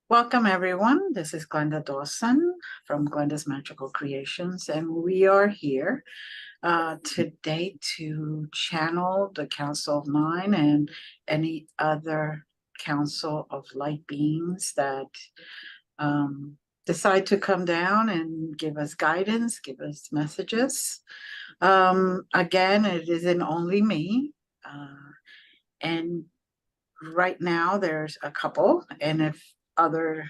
Welcome, everyone. This is Glenda Dawson from Glenda's Magical Creations, and we are here today to channel the Council of Nine and any other Council of Light beings that decide to come down and give us guidance, give us messages. Again, it isn't only me. And right now there's a couple, and if other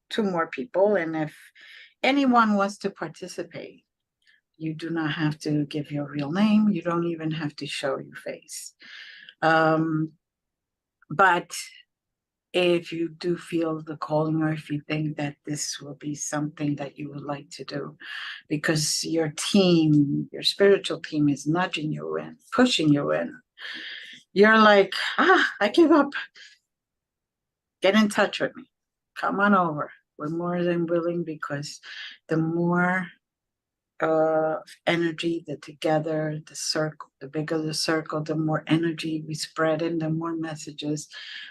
two more people, and if anyone wants to participate, you do not have to give your real name. You don't even have to show your face. But if you do feel the calling, or if you think that this will be something that you would like to do, because your team, your spiritual team is nudging you in, pushing you in, you're like, I give up. Get in touch with me. Come on over. We're more than willing, because the more energy, the together, the circle, the bigger the circle, the more energy we spread, and the more messages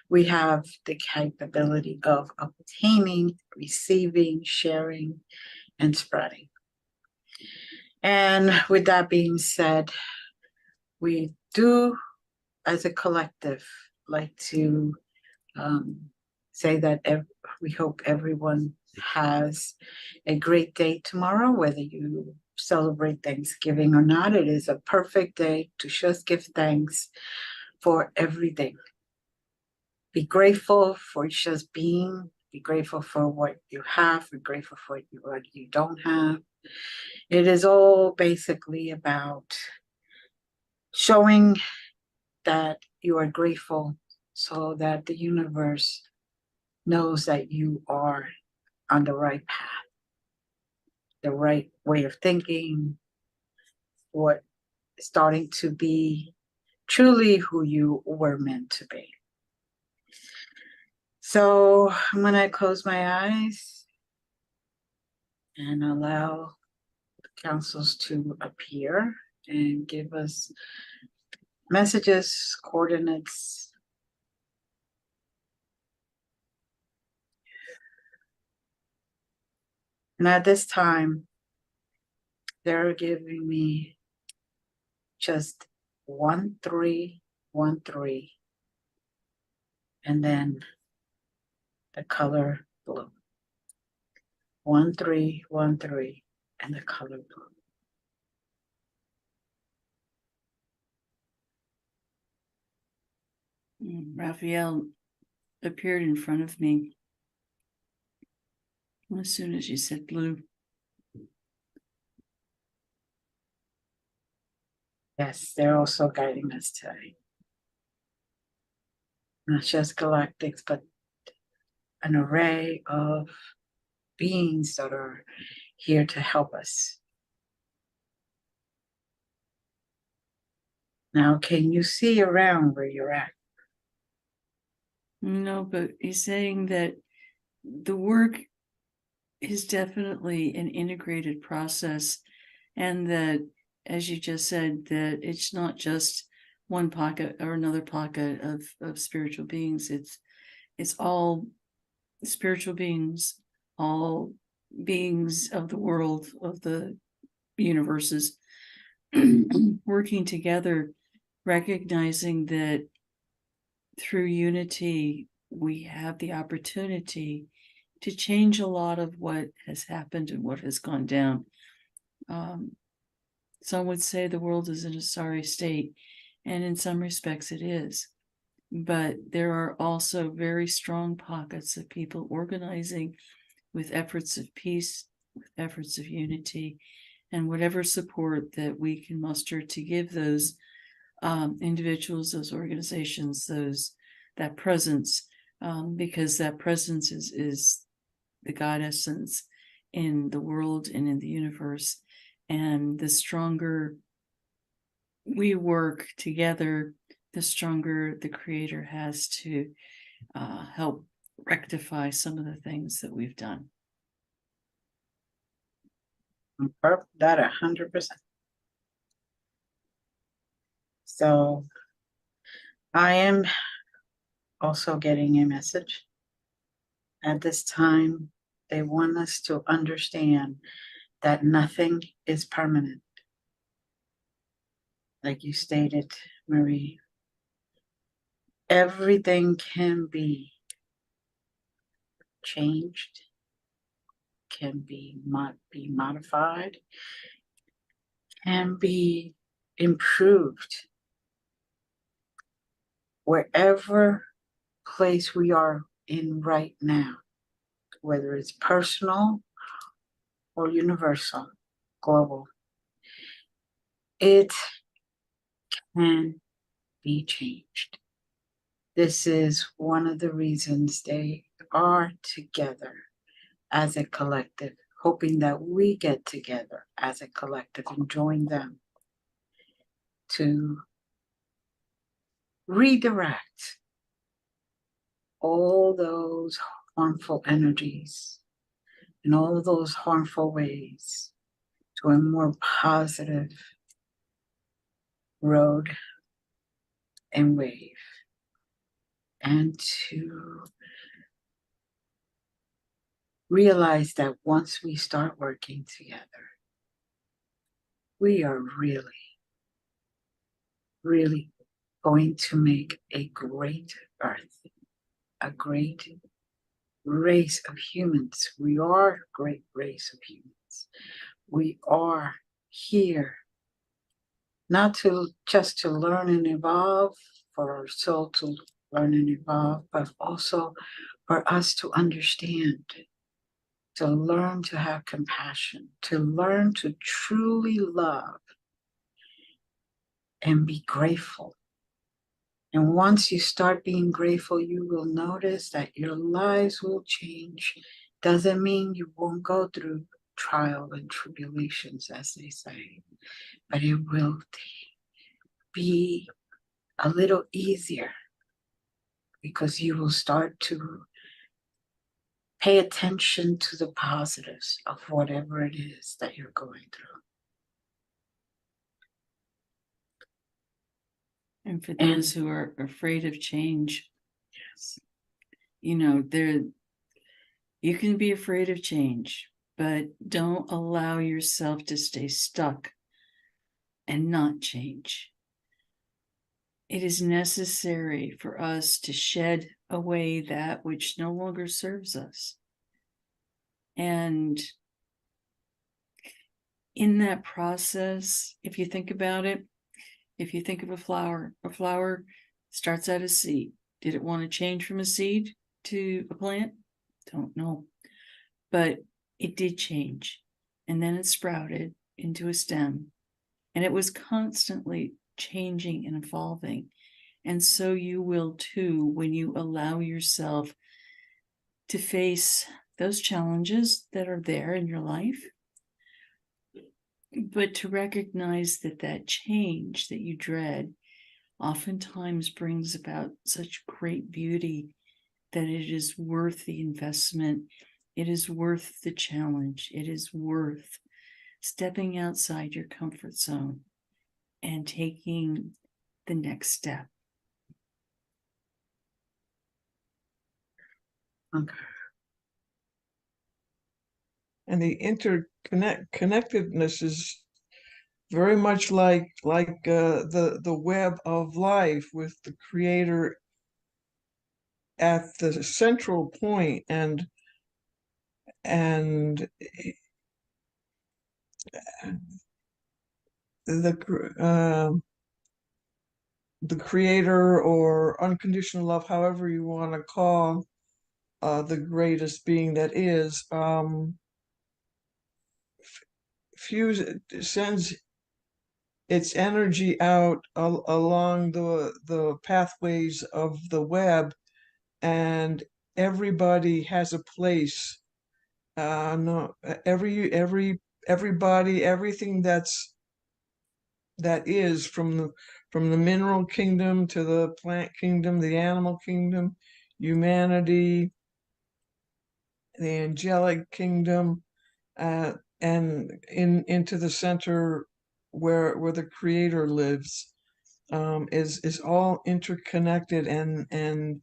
we have the capability of obtaining, receiving, sharing, and spreading. And with that being said, we do, as a collective, like to say that we hope everyone has a great day tomorrow, whether you celebrate Thanksgiving or not. It is a perfect day to just give thanks for everything. Be grateful for just being. Be grateful for what you have. Be grateful for what you don't have. It is all basically about showing that you are grateful, so that the universe knows that you are on the right path, the right way of thinking, what starting to be truly who you were meant to be. So I'm going to close my eyes and allow the councils to appear and give us messages, coordinates. And at this time, they're giving me just 1313, and then the color blue. 1313 and the color blue. Raphael appeared in front of me as soon as you said blue. Yes, they're also guiding us today. Not just galactics, but an array of beings that are here to help us. Now, can you see around where you're at? No, but he's saying that the work is definitely an integrated process, and that, as you just said, that it's not just one pocket or another pocket of spiritual beings. It's all spiritual beings, all beings of the world, of the universes, working together, recognizing that through unity we have the opportunity to change a lot of what has happened and what has gone down. Some would say the world is in a sorry state, and in some respects it is. But there are also very strong pockets of people organizing with efforts of peace, with efforts of unity, and whatever support that we can muster to give those individuals, those organizations, that presence, because that presence is the God essence in the world and in the universe. And the stronger we work together, the stronger the Creator has to help rectify some of the things that we've done. That 100%. So I am also getting a message, At this time, they want us to understand that nothing is permanent. Like you stated, Marie, everything can be changed, can be modified, can be improved. Wherever place we are in right now, whether it's personal or universal, global, it can be changed. This is one of the reasons they are together as a collective, hoping that we get together as a collective and join them to redirect all those harmful energies and all those harmful ways to a more positive road and wave, and to realize that once we start working together, we are really going to make a great earth, a great race of humans. We are a great race of humans. We are here not to just to learn and evolve, for our soul to learn and evolve, but also for us to understand, to learn to have compassion, to learn to truly love and be grateful. And once you start being grateful, you will notice that your lives will change. Doesn't mean you won't go through trial and tribulations, as they say, but it will be a little easier because you will start to pay attention to the positives of whatever it is that you're going through. And for those who are afraid of change, yes, you can be afraid of change, but don't allow yourself to stay stuck and not change. It is necessary for us to shed away that which no longer serves us. And in that process, if you think about it, if you think of a flower starts out as seed. Did it want to change from a seed to a plant? Don't know. But it did change. And then it sprouted into a stem. And it was constantly changing and evolving. And so you will too when you allow yourself to face those challenges that are there in your life. But to recognize that change that you dread oftentimes brings about such great beauty that it is worth the investment. It is worth the challenge. It is worth stepping outside your comfort zone and taking the next step. Okay. And the interconnectedness is very much like the web of life, with the creator at the central point, and the creator, or unconditional love, however you want to call the greatest being that is, sends its energy out along the pathways of the web, and everybody has a place. No, everybody, everything that is, from the mineral kingdom to the plant kingdom, the animal kingdom, humanity, the angelic kingdom, and into the center where the creator lives, is all interconnected, and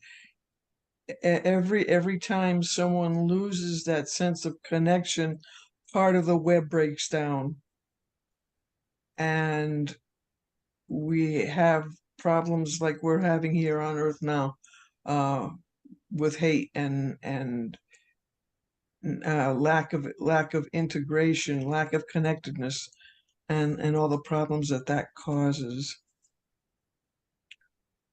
every time someone loses that sense of connection, part of the web breaks down, and we have problems like we're having here on Earth now, with hate and lack of integration, lack of connectedness, and all the problems that that causes.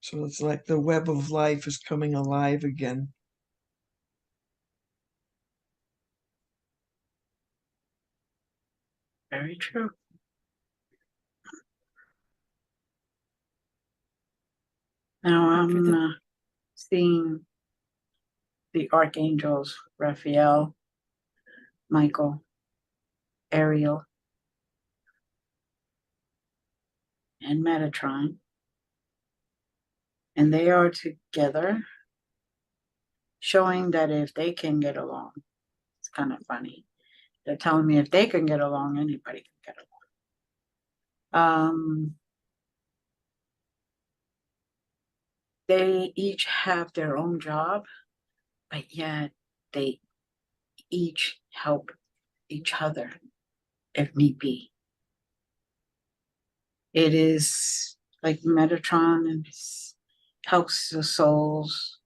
So it's like the web of life is coming alive again. Very true. Now I'm seeing the archangels Raphael, Michael, Ariel, and Metatron. And they are together, showing that if they can get along, it's kind of funny. They're telling me if they can get along, anybody can get along. They each have their own job, but yet they each help each other if need be. It is like Metatron and helps the souls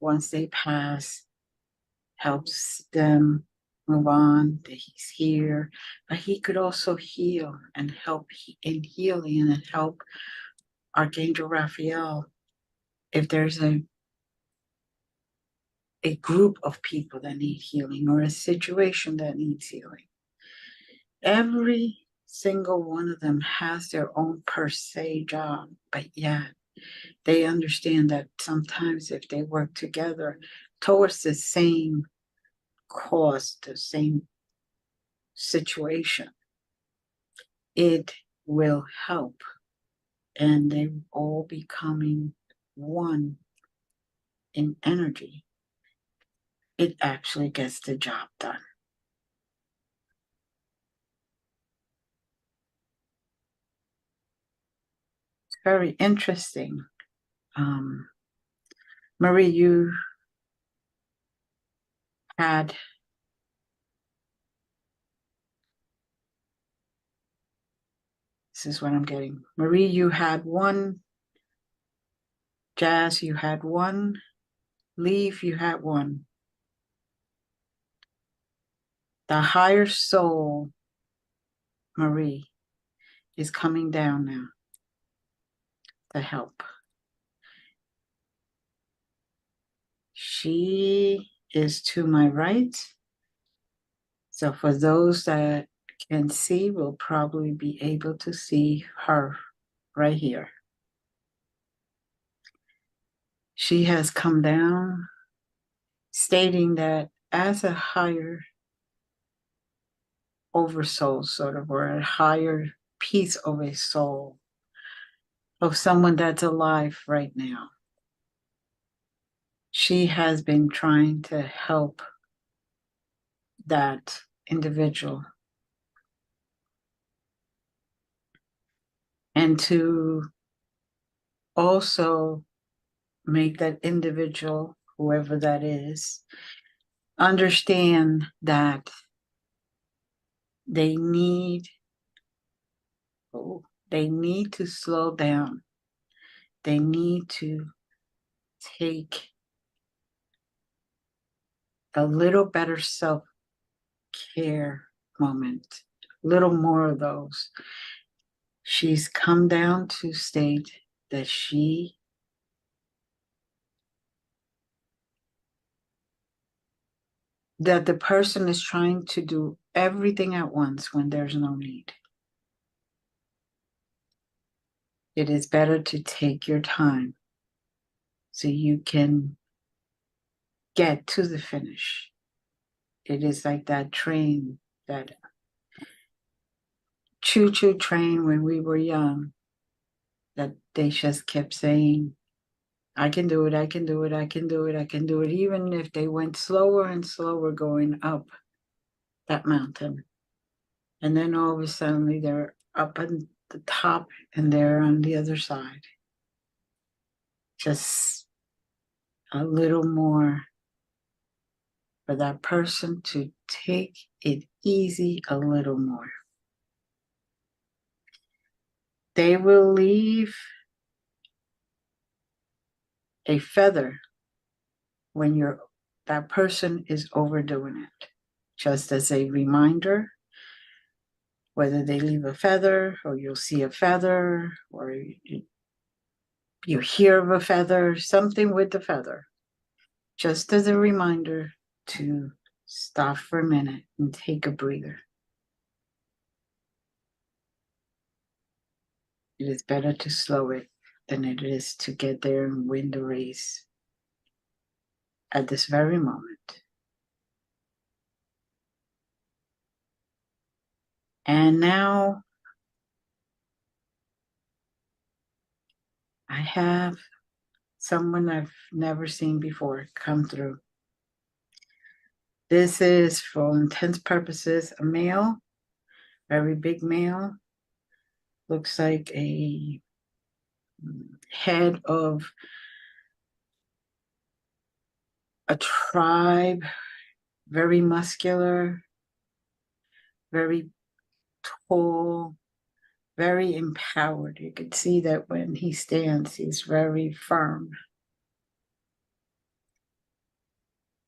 once they pass, helps them move on, that he's here, but he could also heal and help in healing and help Archangel Raphael if there's a group of people that need healing or a situation that needs healing. Every single one of them has their own per se job, but yet they understand that sometimes if they work together towards the same cause, the same situation, it will help. And they all becoming one in energy. It actually gets the job done. It's very interesting. Marie, you had this is what I'm getting. Marie, you had one. Jazz, you had one. Leaf, you had one. The higher soul, Marie, is coming down now to help. She is to my right. So for those that can see, will probably be able to see her right here. She has come down stating that as a higher oversoul, sort of, or a higher piece of a soul of someone that's alive right now, she has been trying to help that individual and to also make that individual, whoever that is, understand that they need to slow down. They need to take a little better self-care moment, a little more of those. She's come down to state that that the person is trying to do everything at once when there's no need. It is better to take your time so you can get to the finish. It is like that train, that choo-choo train when we were young, that they just kept saying, I can do it, I can do it, I can do it, I can do it, even if they went slower and slower going up that mountain. And then all of a sudden they're up on the top and they're on the other side. Just a little more, for that person to take it easy a little more. They will leave a feather when that person is overdoing it, just as a reminder, whether they leave a feather or you'll see a feather or you hear of a feather, something with the feather, just as a reminder to stop for a minute and take a breather. It is better to slow it than it is to get there and win the race at this very moment. And now I have someone I've never seen before come through. This is, for all intents and purposes, a male, very big male. Looks like a head of a tribe, very muscular, very tall, very empowered. You could see that when he stands, he's very firm.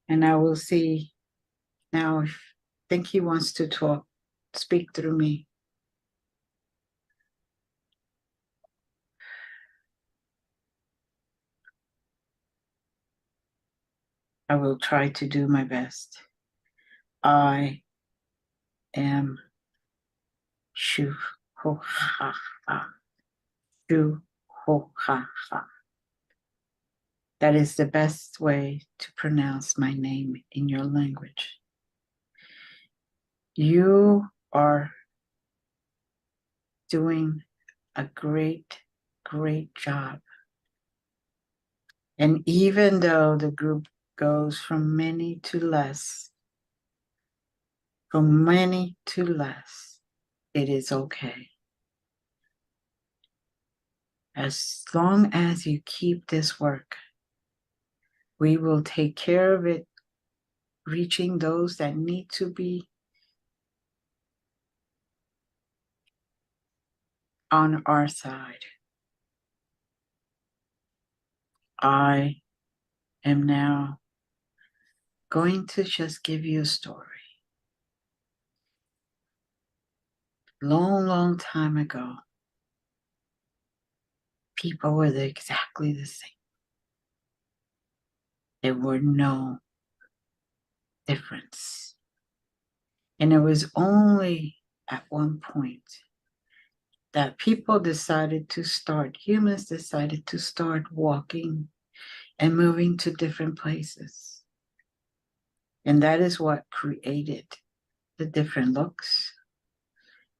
And I will see now, I think he wants to talk, speak through me. I will try to do my best. I am Shu Ho Ha Ha. Shu Ho Ha Ha. That is the best way to pronounce my name in your language. You are doing a great, great job. And even though the group goes from many to less, it is okay. As long as you keep this work, we will take care of it, reaching those that need to be on our side. I am now going to just give you a story. Long, long time ago, people were exactly the same. There were no difference. And it was only at one point that humans decided to start walking and moving to different places. And that is what created the different looks,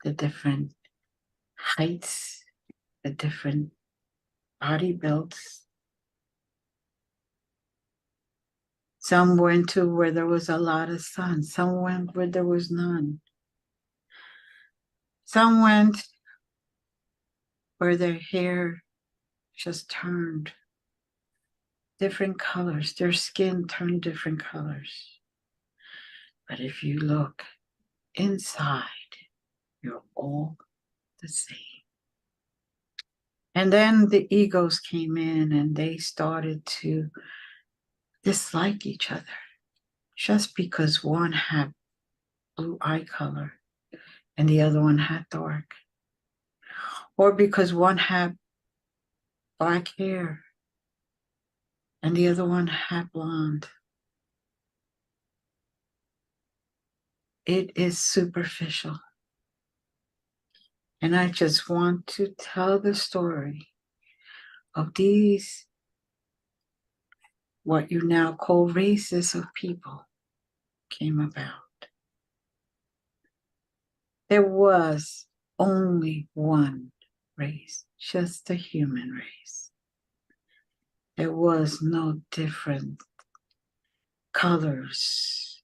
the different heights, the different body builds. Some went to where there was a lot of sun. Some went where there was none. Some went where their hair just turned different colors. Their skin turned different colors. But if you look inside, you're all the same. And then the egos came in and they started to dislike each other just because one had blue eye color and the other one had dark, or because one had black hair and the other one had blonde. It is superficial. And I just want to tell the story of these, what you now call races of people, came about. There was only one race, just the human race. There was no different colors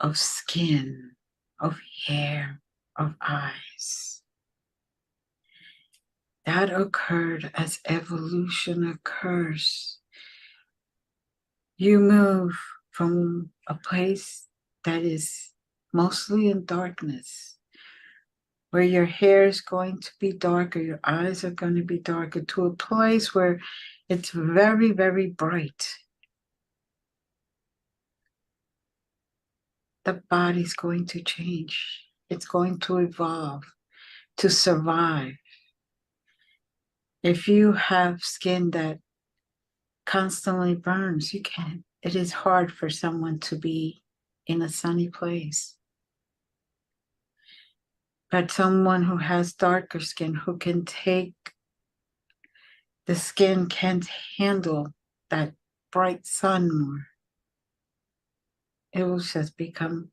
of skin, of hair, of eyes. That occurred as evolution occurs. You move from a place that is mostly in darkness, where your hair is going to be darker, your eyes are going to be darker, to a place where it's very, very bright. The body's going to change. It's going to evolve to survive. If you have skin that constantly burns, you can't. It is hard for someone to be in a sunny place. But someone who has darker skin, who can take, the skin can't handle that bright sun more. It will just become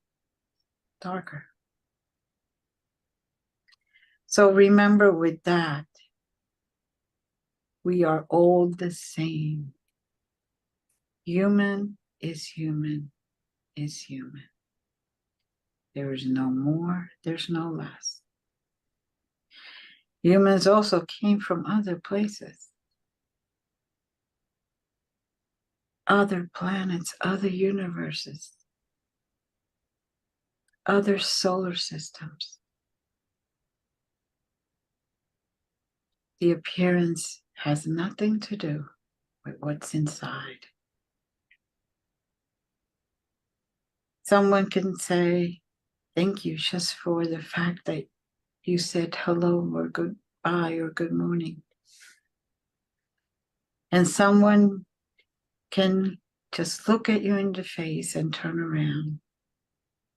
darker. So remember with that, we are all the same. Human is human is human. There is no more, there's no less. Humans also came from other places, other planets, other universes, other solar systems. The appearance has nothing to do with what's inside. Someone can say, thank you just for the fact that you said hello or goodbye or good morning. And someone can just look at you in the face and turn around.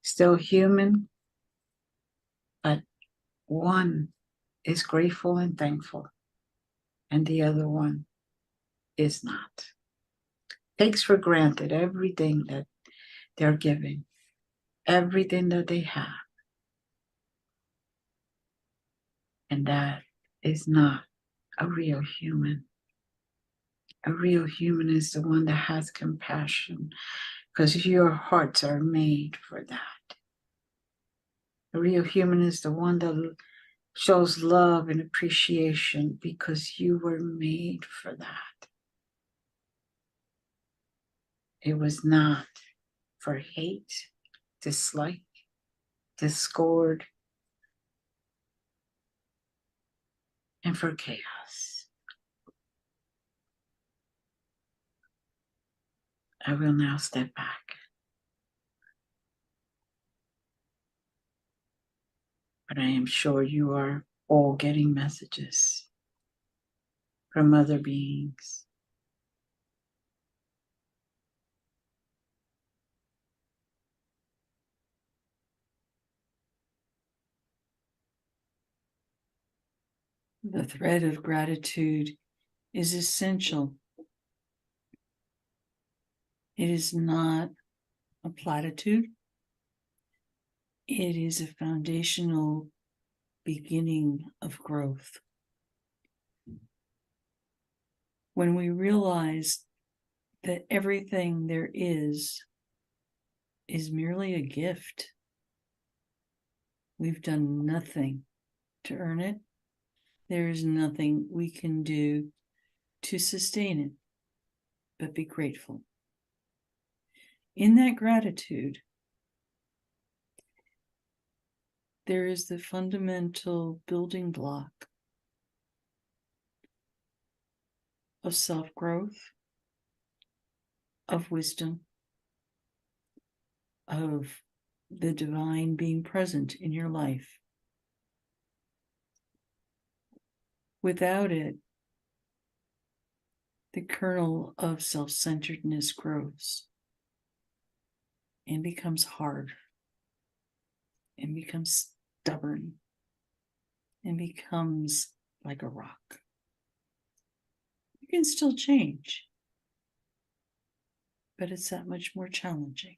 Still human, but one is grateful and thankful, and the other one is not. Takes for granted everything that they're giving, everything that they have. And that is not a real human. A real human is the one that has compassion, because your hearts are made for that. A real human is the one that shows love and appreciation because you were made for that. It was not for hate, dislike, discord, and for chaos. I will now step back. But I am sure you are all getting messages from other beings. The thread of gratitude is essential. It is not a platitude. It is a foundational beginning of growth. When we realize that everything there is merely a gift, we've done nothing to earn it. There is nothing we can do to sustain it, but be grateful. In that gratitude, there is the fundamental building block of self-growth, of wisdom, of the divine being present in your life. Without it, the kernel of self-centeredness grows and becomes hard and becomes stubborn and becomes like a rock. You can still change, but it's that much more challenging.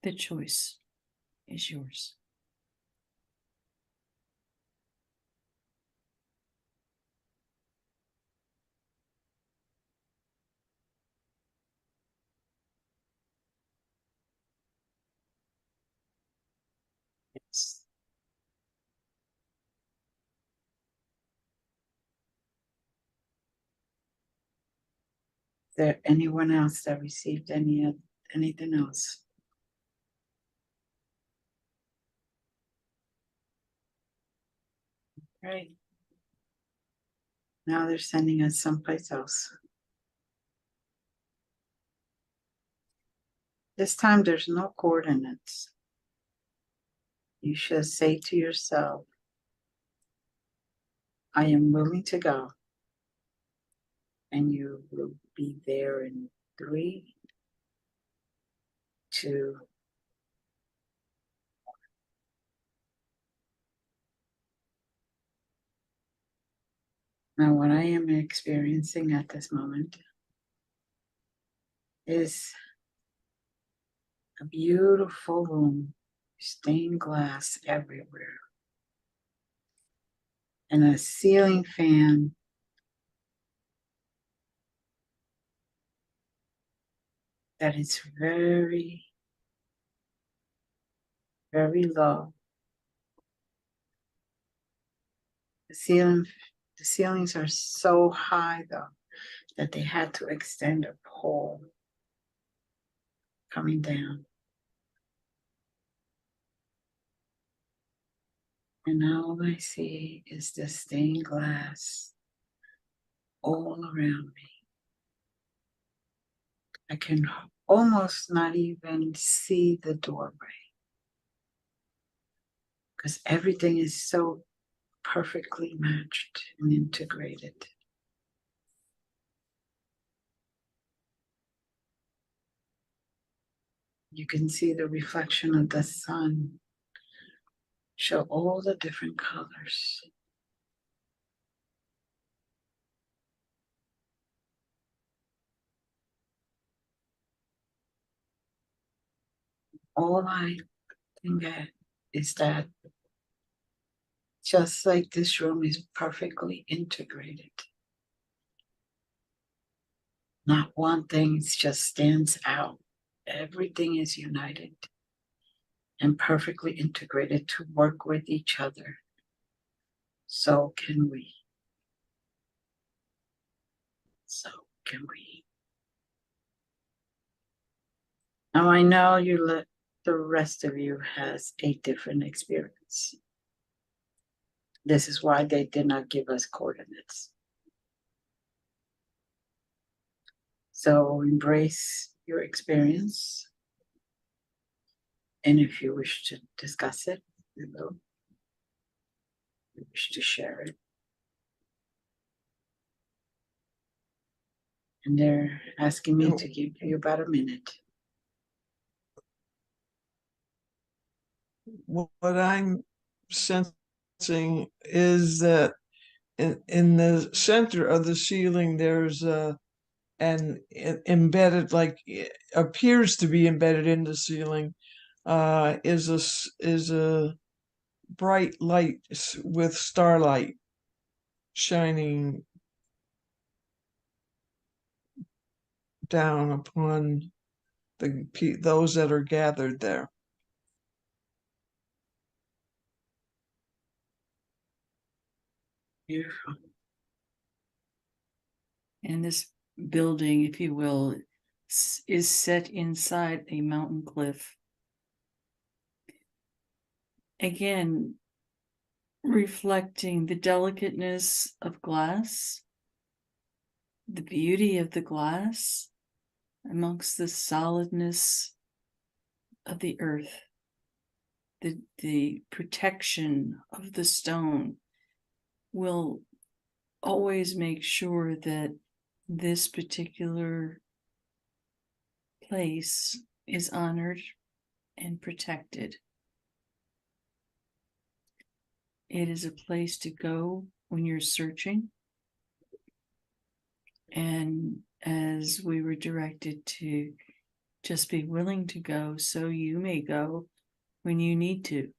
The choice is yours. Yes. there anyone else that received anything else? Right. Now they're sending us someplace else. This time there's no coordinates. You should say to yourself, I am willing to go. And you will be there in 3, 2. Now, what I am experiencing at this moment is a beautiful room, stained glass everywhere, and a ceiling fan that is very, very low. The ceilings are so high though that they had to extend a pole coming down. And now all I see is the stained glass all around me. I can almost not even see the doorway because everything is so perfectly matched and integrated. You can see the reflection of the sun show all the different colors. All I can get is that just like this room is perfectly integrated. Not one thing just stands out. Everything is united and perfectly integrated to work with each other. So can we. So can we. Now I know the rest of you has a different experience. This is why they did not give us coordinates. So embrace your experience. And if you wish to discuss it, we will. If you wish to share it. And they're asking me to give you about a minute. What I'm sensing is that in the center of the ceiling, there's an embedded, like appears to be embedded in the ceiling, is a bright light with starlight shining down upon those that are gathered there. Beautiful. And this building, if you will, is set inside a mountain cliff. Again, reflecting the delicateness of glass, the beauty of the glass amongst the solidness of the earth, the protection of the stone will always make sure that this particular place is honored and protected. It is a place to go when you're searching. And as we were directed to just be willing to go, so you may go when you need to.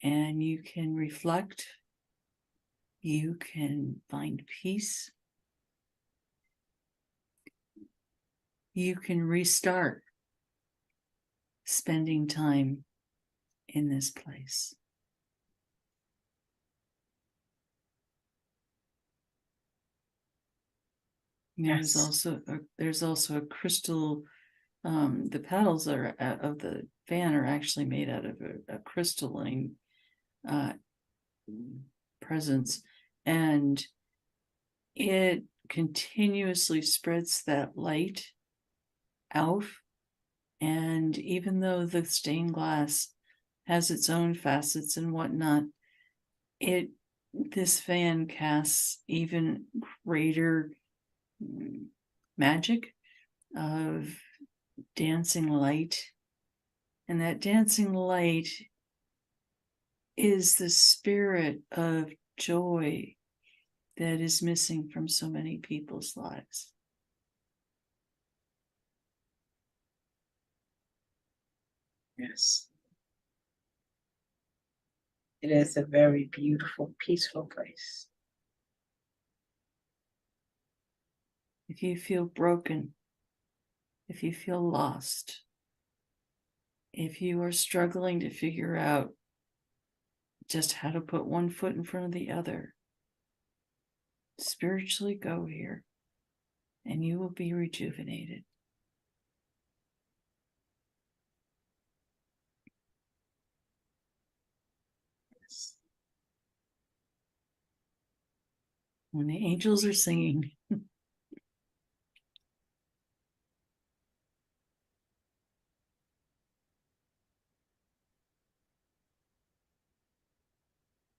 And you can reflect, you can find peace, you can restart spending time in this place. There's Yes. also a crystal. The paddles of the fan are actually made out of a crystalline presence, and it continuously spreads that light out. And even though the stained glass has its own facets and whatnot, this fan casts even greater magic of dancing light. And that dancing light is the spirit of joy that is missing from so many people's lives. Yes. It is a very beautiful, peaceful place. If you feel broken, if you feel lost, if you are struggling to figure out just how to put one foot in front of the other, spiritually go here and you will be rejuvenated. Yes. When the angels are singing,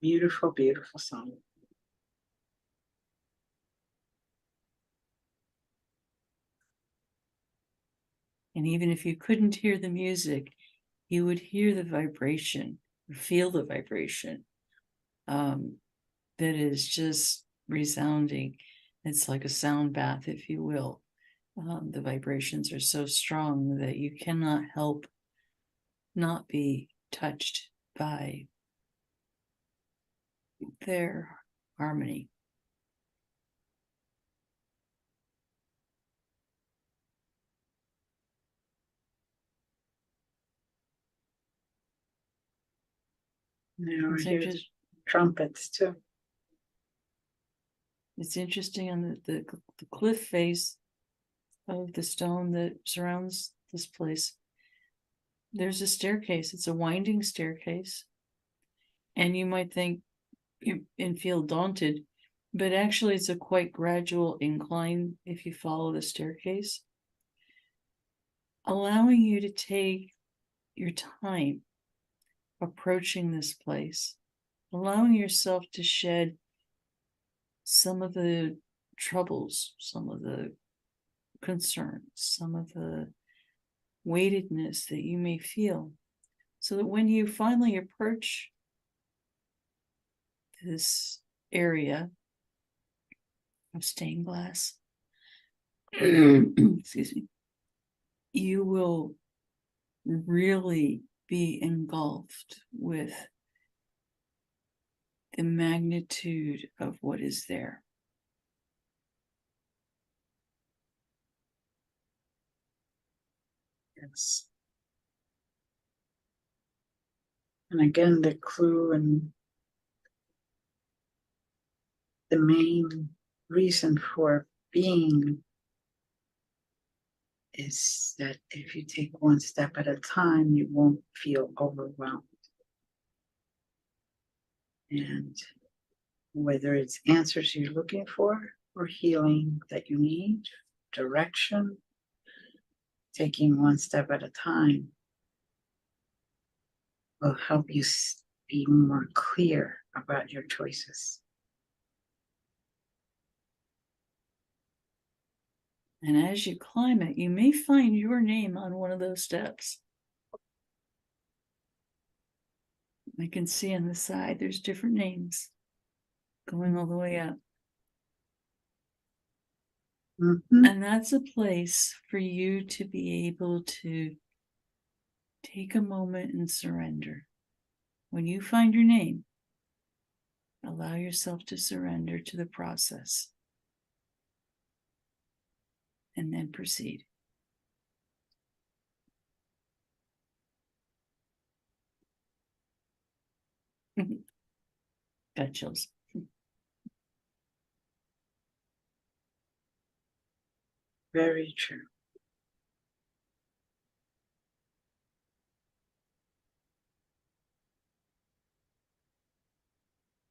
Beautiful, beautiful song. and even if you couldn't hear the music, you would hear the vibration, feel the vibration that is just resounding. It's like a sound bath, if you will. The vibrations are so strong that you cannot help not be touched by their harmony. Now I It's hear the interest- trumpets too. It's interesting on the cliff face of the stone that surrounds this place. There's a staircase. It's a winding staircase. And you might think and feel daunted, but actually it's a quite gradual incline if you follow the staircase, allowing you to take your time approaching this place, allowing yourself to shed some of the troubles, some of the concerns, some of the weightedness that you may feel, so that when you finally approach this area of stained glass, excuse me, you will really be engulfed with the magnitude of what is there. Yes. And again, the clue and the main reason for being is that if you take one step at a time, you won't feel overwhelmed. And whether it's answers you're looking for or healing that you need, direction, taking one step at a time will help you be more clear about your choices. And as you climb it, you may find your name on one of those steps. I can see on the side there's different names going all the way up. Mm-hmm. And that's a place for you to be able to take a moment and surrender. When you find your name, allow yourself to surrender to the process and then proceed. Got chills. Very true.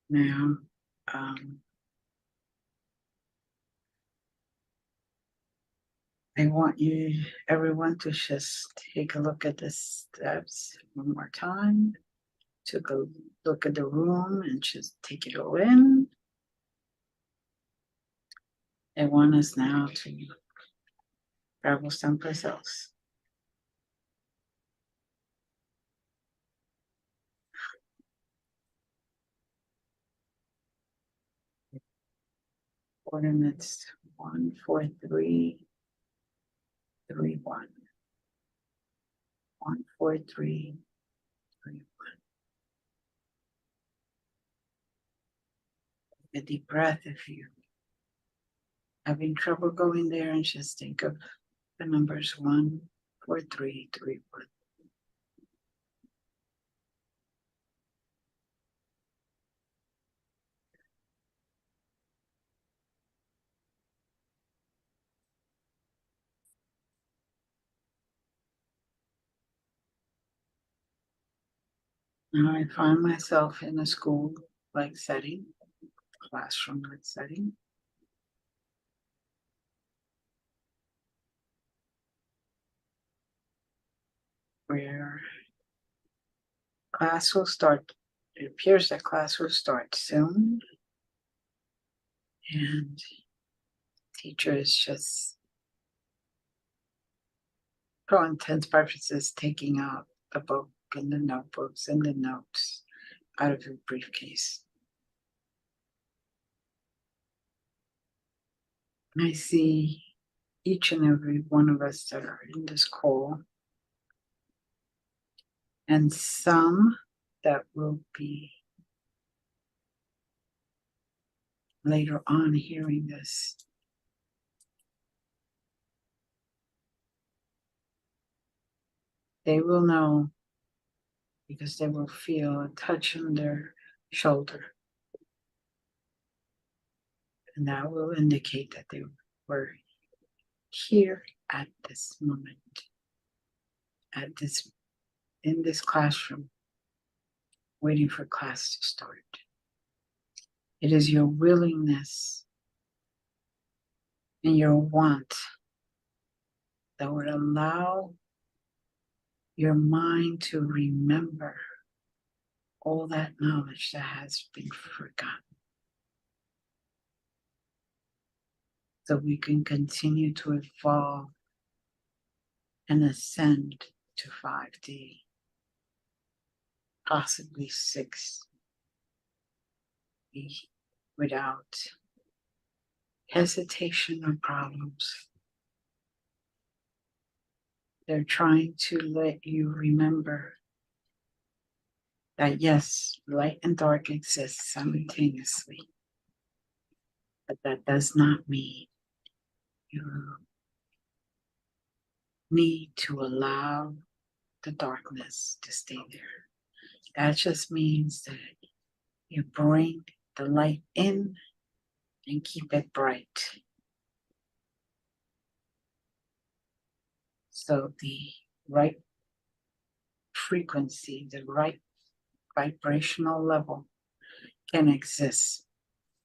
Now, I want everyone to just take a look at the steps one more time. Took a look at the room and just take it all in. I want us now to travel someplace else. Coordinates 14331. 14331. A deep breath if you having trouble going there, and just think of the numbers 14331. Now I find myself in a school-like setting, classroom-like setting. Where class will start. It appears that class will start soon. And teacher is just, for all intents and purposes, taking out the book and the notebooks and the notes out of your briefcase. And I see each and every one of us that are in this call, and some that will be later on hearing this. They will know because they will feel a touch on their shoulder. And that will indicate that they were here at this moment, in this classroom, waiting for class to start. It is your willingness and your want that would allow your mind to remember all that knowledge that has been forgotten, so we can continue to evolve and ascend to 5D, possibly 6D, without hesitation or problems. They're trying to let you remember that yes, light and dark exist simultaneously, but that does not mean you need to allow the darkness to stay there. That just means that you bring the light in and keep it bright. So the right frequency, the right vibrational level can exist.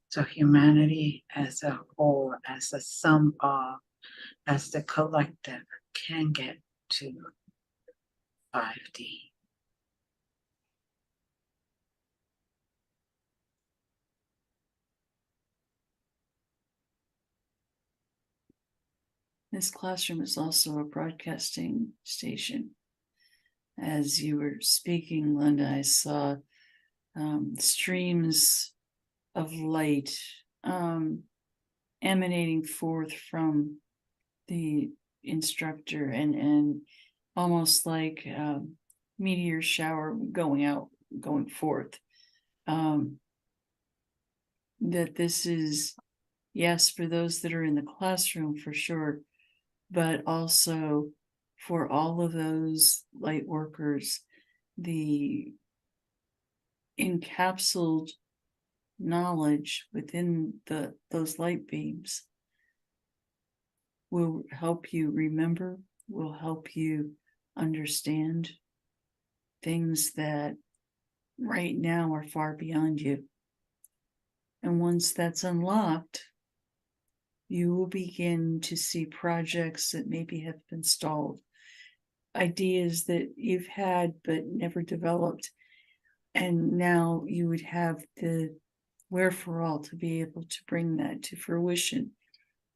So humanity as a whole, as a sum of, as the collective, can get to 5D. This classroom is also a broadcasting station. As you were speaking, Glenda, I saw streams of light emanating forth from the instructor, and almost like a meteor shower going forth. That this is, yes, for those that are in the classroom for sure, but also for all of those light workers, the encapsulated knowledge within those light beams will help you remember, will help you understand things that right now are far beyond you. And once that's unlocked, you will begin to see projects that maybe have been stalled, ideas that you've had but never developed. And now you would have the wherefore to be able to bring that to fruition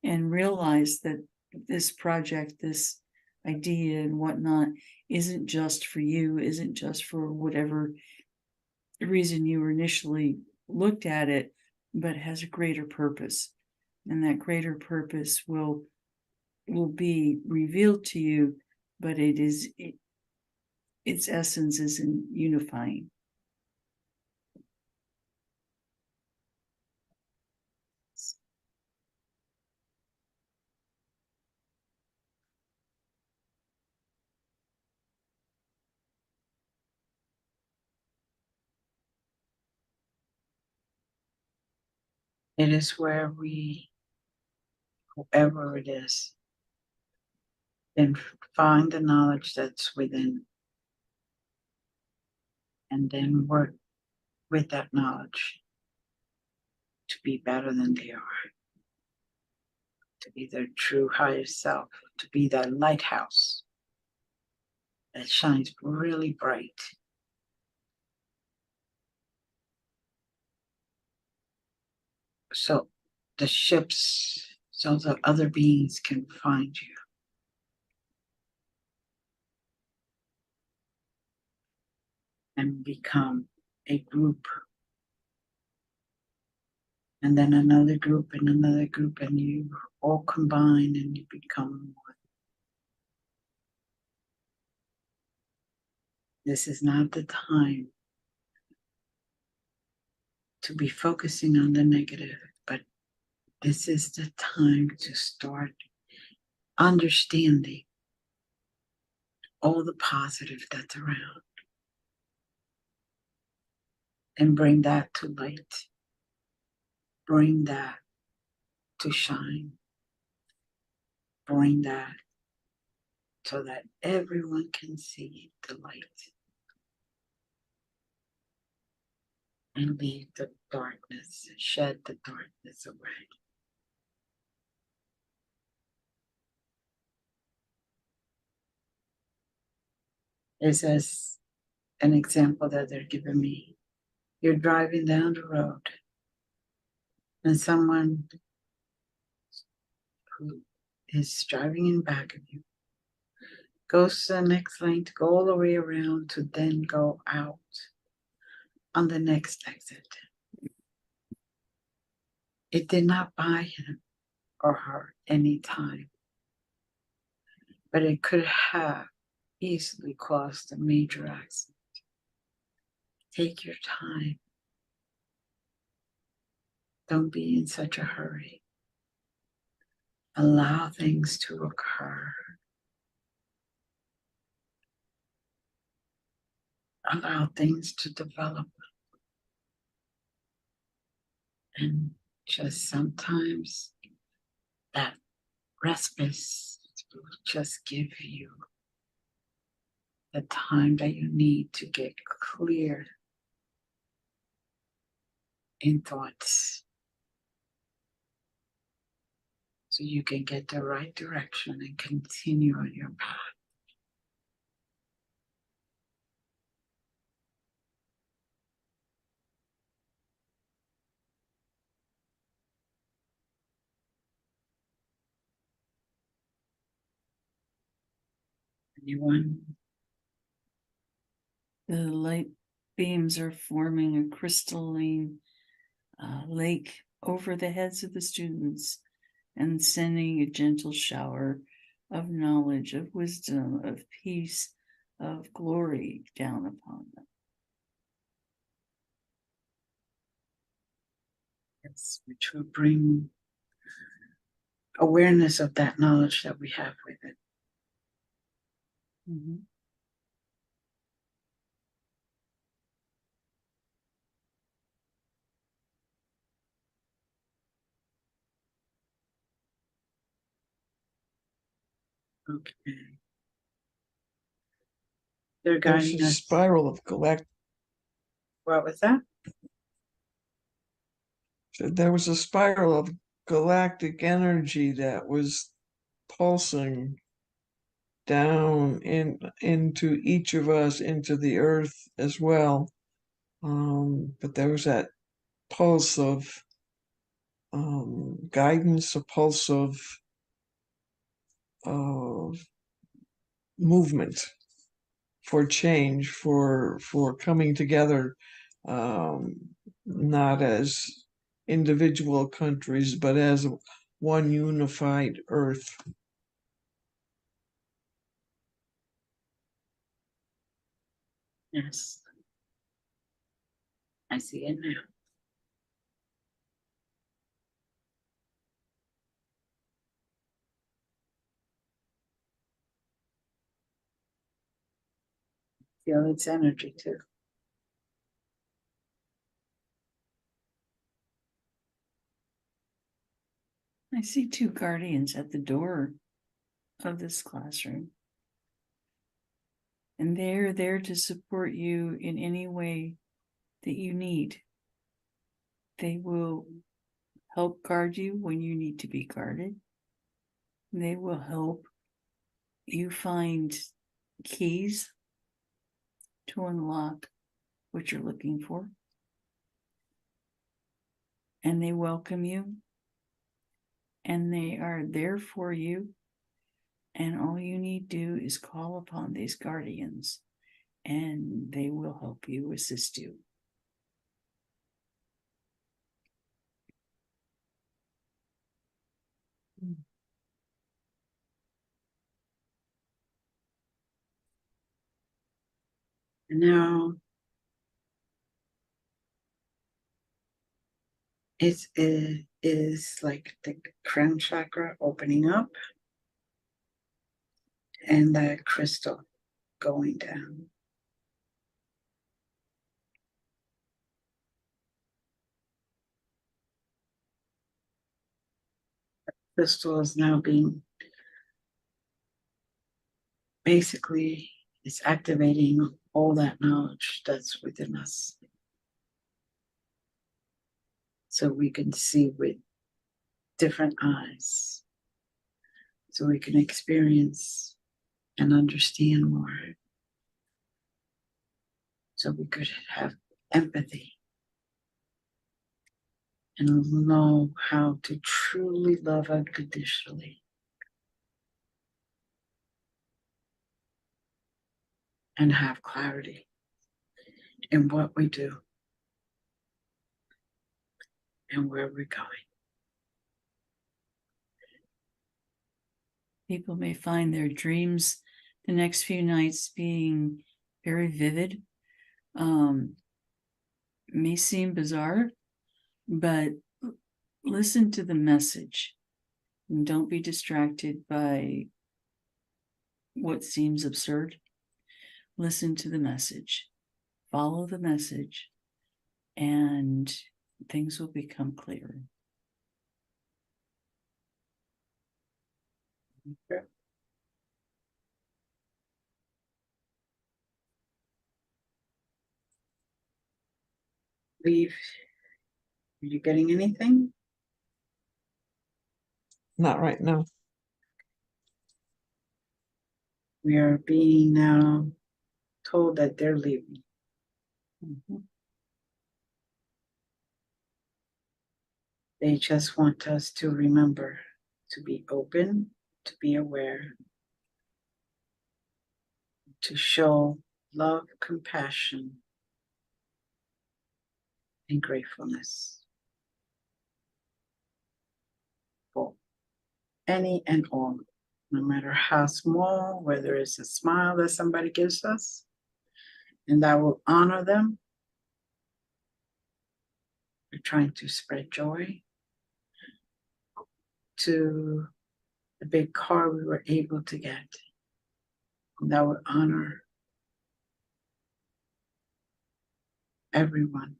and realize that this project, this idea and whatnot, isn't just for you, isn't just for whatever reason you initially looked at it, but has a greater purpose. And that greater purpose will be revealed to you, but its essence is in unifying. It is where whoever it is, then find the knowledge that's within and then work with that knowledge to be better than they are, to be their true higher self, to be that lighthouse that shines really bright. So the ships, so the other beings can find you. And become a group. And then another group and another group, and you all combine and you become one. This is not the time to be focusing on the negative, but this is the time to start understanding all the positive that's around and bring that to light, bring that to shine, bring that so that everyone can see the light and leave the darkness, shed the darkness away. This is an example that they're giving me. You're driving down the road and someone who is driving in back of you goes to the next lane to go all the way around to then go out on the next exit. It did not buy him or her any time, but it could have easily caused a major accident. Take your time. Don't be in such a hurry. Allow things to occur. Allow things to develop. And just sometimes that respite will just give you the time that you need to get clear in thoughts so you can get the right direction and continue on your path. Anyone? The light beams are forming a crystalline lake over the heads of the students and sending a gentle shower of knowledge, of wisdom, of peace, of glory down upon them. Yes, which will bring awareness of that knowledge that we have with it. Mm-hmm. Okay. They're There's guiding a us. spiral of galactic. What was that? There was a spiral of galactic energy that was pulsing down into each of us, into the earth as well. But there was that pulse of guidance, a pulse of movement for change, for coming together, not as individual countries, but as one unified earth. Yes. I see it now. Feel its energy too. I see two guardians at the door of this classroom. And they're there to support you in any way that you need. They will help guard you when you need to be guarded. They will help you find keys to unlock what you're looking for. And they welcome you. And they are there for you. And all you need to do is call upon these guardians, and they will help you, assist you. And now it is like the crown chakra opening up and the crystal going down. Crystal is now being basically, it's activating all that knowledge that's within us. So we can see with different eyes. So we can experience and understand more. So we could have empathy and know how to truly love unconditionally. And have clarity in what we do and where we're going. People may find their dreams the next few nights being very vivid. May seem bizarre, but listen to the message and don't be distracted by what seems absurd. Listen to the message, follow the message, and things will become clearer. Okay. Leave. Are you getting anything? Not right now. We are being now told that they're leaving. Mhm. They just want us to remember to be open, to be aware, to show love, compassion, and gratefulness for any and all, no matter how small, whether it's a smile that somebody gives us, and that will honor them. We're trying to spread joy. To the big car we were able to get, and that would honor everyone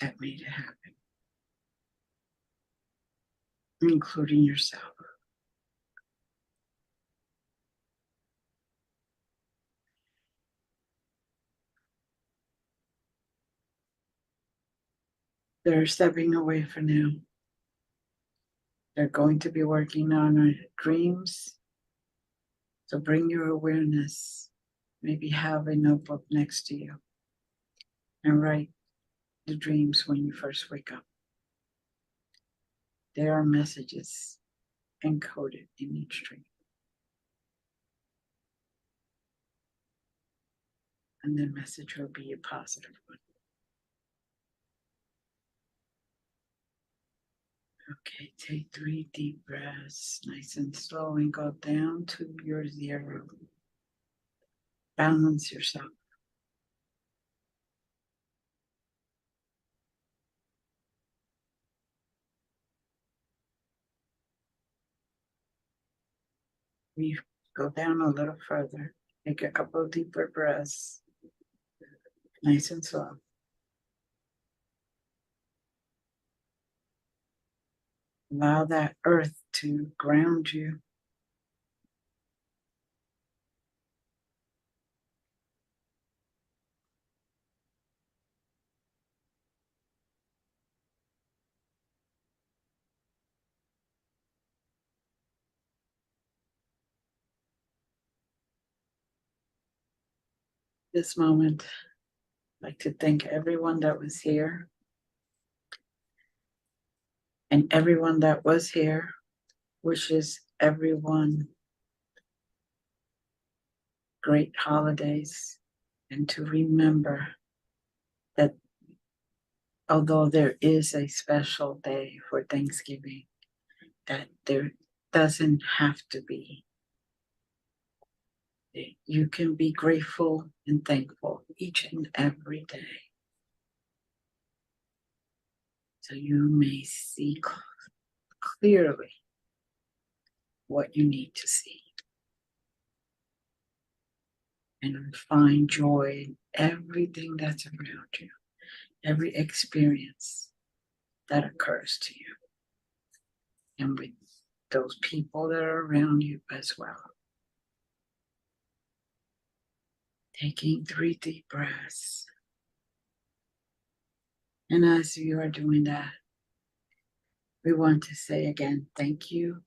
that made it happen, including yourself. They're stepping away for now. They're going to be working on our dreams. So bring your awareness. Maybe have a notebook next to you and write the dreams when you first wake up. There are messages encoded in each dream. And the message will be a positive one. Okay, take 3 deep breaths, nice and slow, and go down to your 0. Balance yourself. We go down a little further. Take a couple of deeper breaths, nice and slow. Allow that earth to ground you. This moment, I'd like to thank everyone that was here. And everyone that was here wishes everyone great holidays, and to remember that although there is a special day for Thanksgiving, that there doesn't have to be. You can be grateful and thankful each and every day. So you may see clearly what you need to see. And find joy in everything that's around you, every experience that occurs to you, and with those people that are around you as well. Taking 3 deep breaths. And as you are doing that, we want to say again, thank you.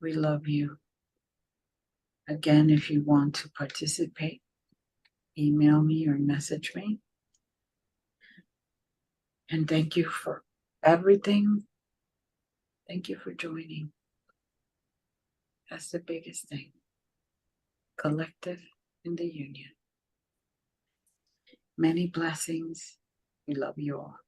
We love you. Again, if you want to participate, email me or message me. And thank you for everything. Thank you for joining. That's the biggest thing. Collective in the union. Many blessings. We love you all.